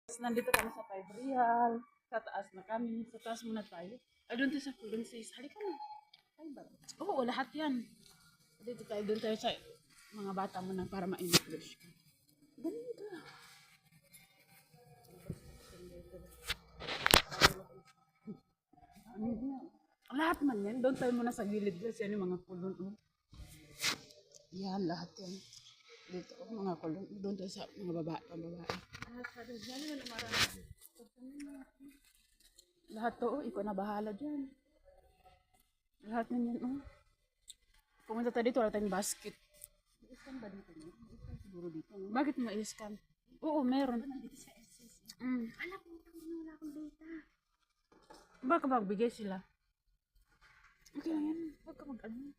Nandito kami sa 5 Real. Sa taas na kami. Sa taas muna tayo. Ay, doon tayo sa Kulon 6. Halika na. Ay, ba? Oo, lahat yan. Dito tayo, doon tayo sa mga bata mo na para ma-impress ka. Ganun ka. Lahat man yan. Doon tayo muna sa gilid. Kasi yan yung mga kulon. Oh. Yan, lahat yan. Dito, mga kulon. Doon tayo sa mga babae. Lahat to, oh, ikaw na bahala dyan. Lahat na yan, oh. Pumunta tayo dito, wala tayong basket. I-scan ba dito? Siguro dito. No? Bakit mo i-scan? Oo, meron. Nandito sa SS. Alam mo, wala akong data. Baka magbigay sila. Okay lang yan. Huwag ka mag-ano.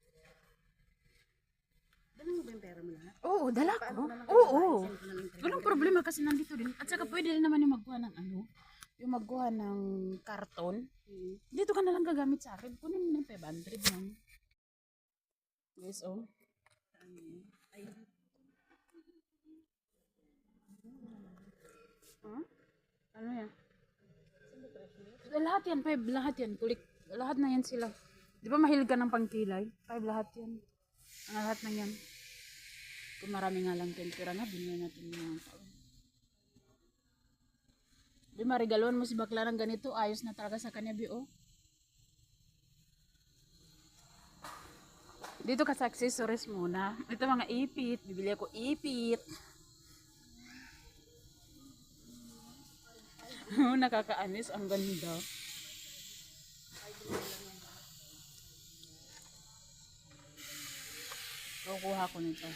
Dala mo ba yung pera mo lahat? Oo, dala ko. Oo. Walang problema kasi nandito din. At saka pwede rin naman yung magkuha ng ano. Yung magkuha ng karton. Dito ka na lang gagamit sa akin. Kunin mo ng 500 lang. Guys, oh. Ay, Huh? Ano yan? Lahat yan, 5. Lahat yan. Kulik. Lahat na yan sila. Di ba mahilig ka ng pangkilay? 5 lahat yan. Ang lahat na yan. Kung marami nga lang tempera na, binili natin yung mga tao. Di marigalon mo si bakla ng ganito, ayos na talaga sa kanya, Bi, oh. Dito ka sa accessories muna. Ito mga ipit. Bibili ako ipit. Nakakaanis. Ang ganda. Kukuha ko nito.